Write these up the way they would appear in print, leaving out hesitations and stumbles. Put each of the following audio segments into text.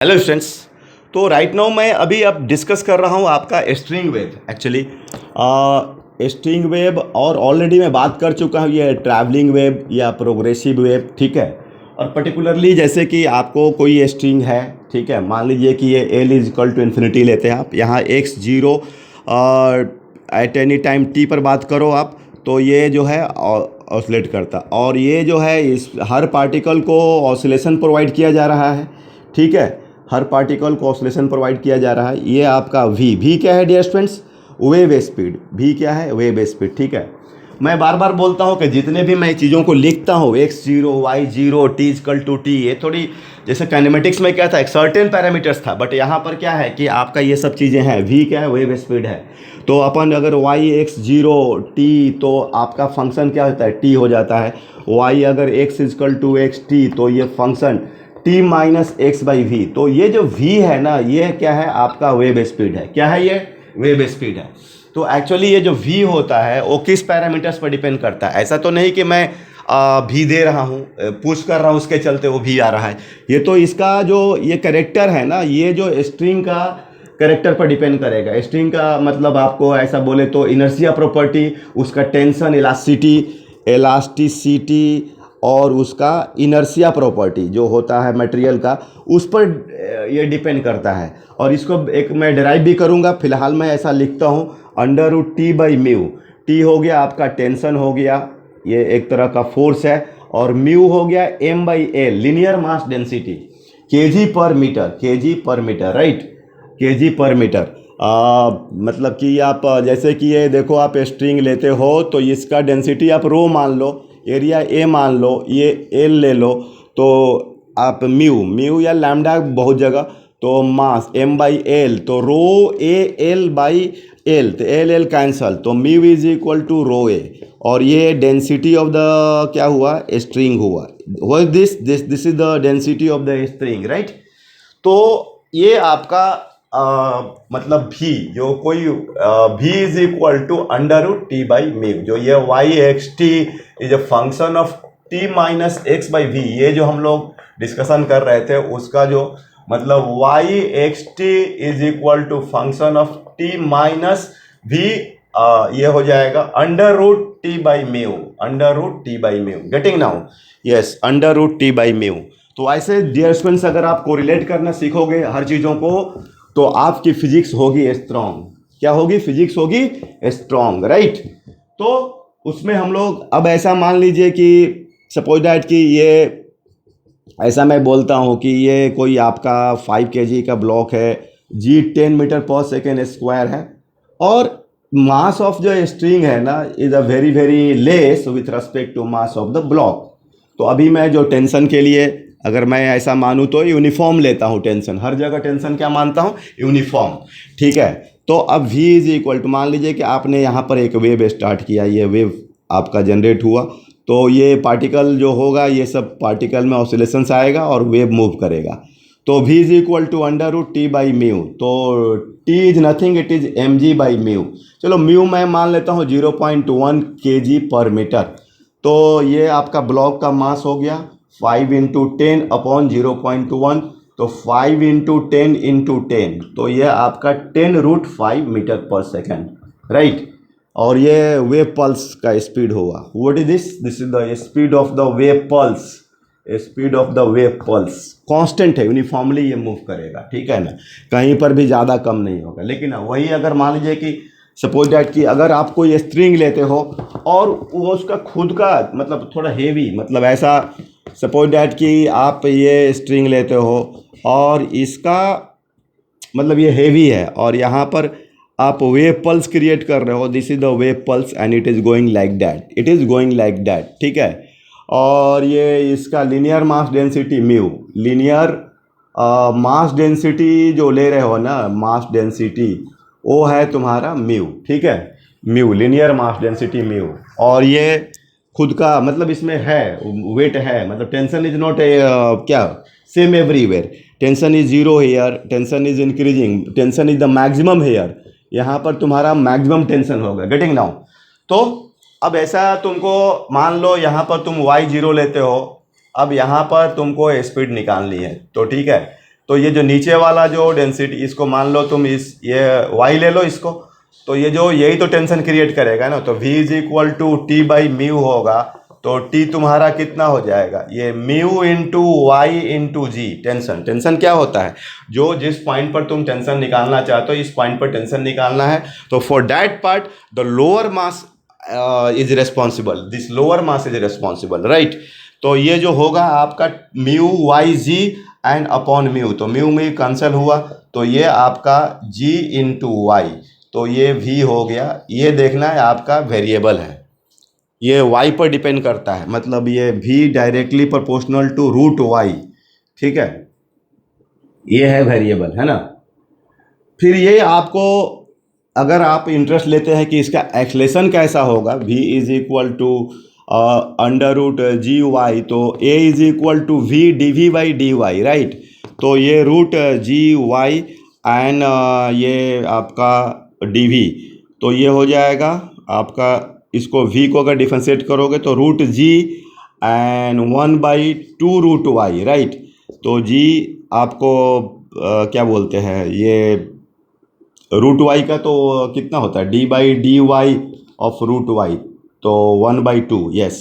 Hello students. तो right now मैं अभी अब डिस्कस कर रहा हूँ आपका string wave. Actually string wave और ऑलरेडी मैं बात कर चुका हूँ ये ट्रैवलिंग वेव या प्रोग्रेसिव वेव, ठीक है। और पर्टिकुलरली जैसे कि आपको कोई स्ट्रिंग है, ठीक है, मान लीजिए कि ये L is equal to infinity लेते हैं आप, यहाँ X zero at any time T पर बात करो आप, तो ये जो है ऑसिलेट करता, और ये जो है इस हर पार्टिकल को ऑसिलेशन प्रोवाइड किया जा रहा है, ठीक है। हर पार्टिकल को ऑसिलेशन प्रोवाइड किया जा रहा है। ये आपका वी क्या है dear students? Wave speed. V क्या है? वेव स्पीड, ठीक है। मैं बार बार बोलता हूँ कि जितने भी मैं चीज़ों को लिखता हूँ X zero Y zero T equal to T, ये थोड़ी जैसे काइनेमेटिक्स में क्या था, एक सर्टेन पैरामीटर्स था, बट यहाँ पर क्या है कि आपका ये सब चीज़ें हैं। वी क्या है? वेव स्पीड है। तो अपन अगर वाई एक्स जीरो टी, तो आपका फंक्शन क्या होता है? टी हो जाता है। वाई अगर X equal to X T, तो ये function T minus X by V. तो ये जो वी है ना, ये क्या है? आपका वेव स्पीड है। क्या है ये? वेव स्पीड है। तो एक्चुअली ये जो वी होता है वो किस पैरामीटर्स पर डिपेंड करता है? ऐसा तो नहीं कि मैं भी दे रहा हूँ, पुश कर रहा हूँ, उसके चलते वो भी आ रहा है। ये तो इसका जो ये करेक्टर है ना, ये जो स्ट्रिंग का करेक्टर पर डिपेंड करेगा। स्ट्रिंग का मतलब आपको ऐसा बोले तो इनर्शिया प्रॉपर्टी, उसका टेंशन, इलास्टिसिटी और उसका इनर्शिया प्रॉपर्टी जो होता है मटेरियल का, उस पर ये डिपेंड करता है। और इसको एक मैं डिराइव भी करूँगा। फिलहाल मैं ऐसा लिखता हूँ, under root T by mu. T हो गया आपका टेंशन हो गया, ये एक तरह का फोर्स है, और म्यू हो गया M by L, linear mass density, KG per metre, right, KG per metre. मतलब कि आप जैसे कि ये देखो, आप स्ट्रिंग लेते हो तो इसका डेंसिटी आप रो मान लो, एरिया ए मान लो, ये एल ले लो, तो आप म्यू या लैम्डा बहुत जगह, तो मास एम बाई एल, तो rho A L by L, तो एल एल कैंसल, तो mu is equal to rho A. और ये डेंसिटी ऑफ द क्या हुआ? स्ट्रिंग हुआ। This is the density of the string, right. तो ये आपका मतलब भी जो कोई भी is equal to under root T by mu, जो ये Y X T is a function of T minus X by V, ये जो हम लोग डिस्कशन कर रहे थे उसका जो मतलब Y X T is equal to function of T minus V, ये हो जाएगा under root T by mu, under root T by mu. Getting now? Yes, under root T by mu. तो ऐसे डियर स्टूडेंट्स, अगर आप correlate करना सीखोगे हर चीज़ों को, तो आपकी फिजिक्स होगी स्ट्रांग। क्या होगी? फिजिक्स होगी स्ट्रांग, राइट। तो उसमें हम लोग अब ऐसा मान लीजिए कि सपोज दैट कि ये ऐसा मैं बोलता हूँ कि ये कोई आपका 5 kg का ब्लॉक है, G 10 metre per second square है, और मास ऑफ जो स्ट्रिंग है ना is a very very less with respect to mass of the block. तो अभी मैं जो टेंशन के लिए, अगर मैं ऐसा मानूँ तो यूनिफॉर्म लेता हूँ टेंशन, हर जगह टेंशन क्या मानता हूँ? यूनिफॉर्म, ठीक है। तो अब v इज इक्वल टू, मान लीजिए कि आपने यहाँ पर एक वेव स्टार्ट किया, ये वेव आपका जनरेट हुआ, तो ये पार्टिकल जो होगा, ये सब पार्टिकल में ऑसिलेशंस आएगा और वेव मूव करेगा। तो v is equal to under root T by mu, तो t is nothing, it is M G by mu. चलो म्यू मैं मान लेता हूँ 0.1 kg पर मीटर। तो ये आपका ब्लॉक का मास हो गया 5 इंटू 10 अपॉन 0.1, तो 5 इंटू 10 इंटू 10, तो ये आपका 10 root 5 metre per second, right. और ये वेव पल्स का स्पीड होगा। What is this? This is the speed of the wave pulse, speed of the wave pulse constant है, यूनिफॉर्मली ये मूव करेगा, ठीक है ना, कहीं पर भी ज़्यादा कम नहीं होगा। लेकिन वही अगर मान लीजिए कि सपोज दैट कि अगर आप कोई स्ट्रिंग लेते हो और वो उसका खुद का मतलब थोड़ा हेवी, मतलब ऐसा सपोज दैट कि आप ये स्ट्रिंग लेते हो और इसका मतलब ये हेवी है, और यहाँ पर आप वेव पल्स क्रिएट कर रहे हो, this is the wave pulse and it is going like that, it is going like that, ठीक है। और ये इसका linear mass density mu, linear mass density जो ले रहे हो ना, मास डेंसिटी, वो है तुम्हारा म्यू, ठीक है, mu, linear mass density mu. और ये खुद का मतलब इसमें है वेट है, मतलब टेंशन इज नॉट ए क्या same everywhere, tension is zero here, tension is increasing, tension is the maximum here, यहाँ पर तुम्हारा मैक्सिमम टेंशन होगा। Getting now? तो अब ऐसा तुमको मान लो यहाँ पर तुम y0 लेते हो, अब यहाँ पर तुमको स्पीड निकालनी है, तो ठीक है, तो ये जो नीचे वाला जो डेंसिटी, इसको मान लो तुम ये y ले लो इसको, तो ये जो यही तो टेंशन क्रिएट करेगा ना। तो v is equal to T by mu होगा, तो t तुम्हारा कितना हो जाएगा, ये mu into Y into G. Tension क्या होता है, जो जिस पॉइंट पर तुम टेंशन निकालना चाहते हो इस पॉइंट पर टेंशन निकालना है। तो for that part the lower mass is responsible, this lower mass is responsible, right. तो ये जो होगा आपका mu Y G and upon mu, तो म्यू में कैंसिल हुआ, तो ये आपका g इंटू वाई, तो ये v हो गया। ये देखना है आपका वेरिएबल है, ये y पर डिपेंड करता है, मतलब ये v directly proportional to root y, ठीक है, ये है वेरिएबल, है ना। फिर ये आपको अगर आप इंटरेस्ट लेते हैं कि इसका एक्सलेशन कैसा होगा, v is equal to under root G Y, तो a is equal to v D V by D Y, right. तो ये रूट जी वाई एंड ये आपका डी वी, तो ये हो जाएगा आपका, इसको v को अगर डिफरेंशिएट करोगे तो root G and 1/2 root Y, right. तो g आपको क्या बोलते हैं, ये रूट वाई का तो कितना होता है, D by D Y of root Y, तो 1/2, यस।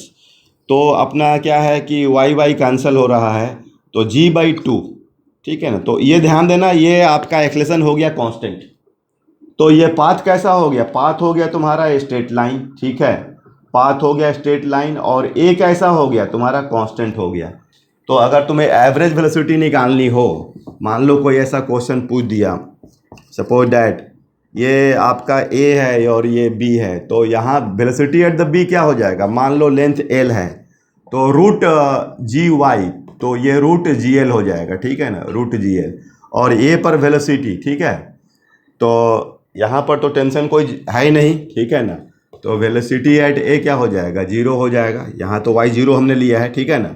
तो अपना क्या है कि वाई कैंसिल हो रहा है, तो g/2, ठीक है ना। तो ये ध्यान देना, ये आपका एक्सलेशन हो गया कांस्टेंट। तो ये पाथ कैसा हो गया, पाथ हो गया तुम्हारा स्ट्रेट लाइन, ठीक है, पाथ हो गया स्ट्रेट लाइन, और ए कैसा हो गया तुम्हारा कांस्टेंट हो गया। तो अगर तुम्हें एवरेज वेलोसिटी निकालनी हो, मान लो कोई ऐसा क्वेश्चन पूछ दिया, सपोज दैट ये आपका ए है और ये बी है, तो यहाँ वेलोसिटी एट द बी क्या हो जाएगा, मान लो लेंथ एल है, तो रूट जी वाई, तो ये रूट जी एल हो जाएगा, ठीक है ना, रूट जी एल। और ए पर वेलोसिटी, ठीक है, तो यहाँ पर तो टेंशन कोई है ही नहीं, ठीक है ना, तो वेलोसिटी एट ए क्या हो जाएगा, 0 हो जाएगा। यहाँ तो वाई 0 हमने लिया है, ठीक है ना।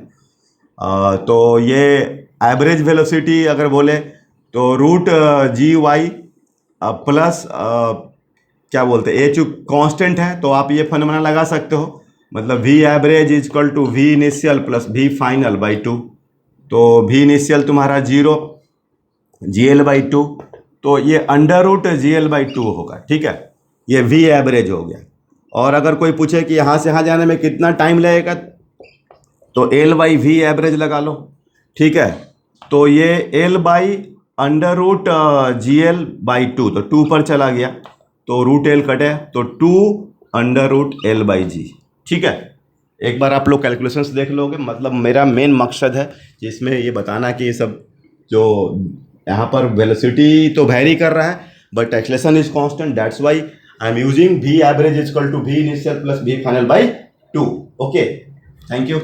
तो ये एवरेज वेलोसिटी अगर बोले तो रूट जी वाई प्लस क्या बोलते हैं, ए चूँकि कांस्टेंट है तो आप ये फॉर्मूला लगा सकते हो, मतलब V average is equal to V initial plus V final by 2। तो वी इनिशियल तुम्हारा 0, जी एल बाई 2, तो ये under root G L by 2 होगा, ठीक है, ये वी एवरेज हो गया। और अगर कोई पूछे कि यहाँ से यहाँ जाने में कितना टाइम लगेगा, तो एल बाई वी एवरेज लगा लो, ठीक है। तो ये L by under root G L by 2, तो 2 पर चला गया, तो रूट एल कटे, तो 2 अंडर रूट एल बाई जी, ठीक है। एक बार आप लोग कैलकुलेशंस देख लोगे, मतलब मेरा मेन मकसद है जिसमें ये बताना कि ये सब जो यहाँ पर वेलोसिटी तो वेरी कर रहा है but acceleration is constant, that's why I am using V average is equal to V initial plus V final by 2। Okay, thank you.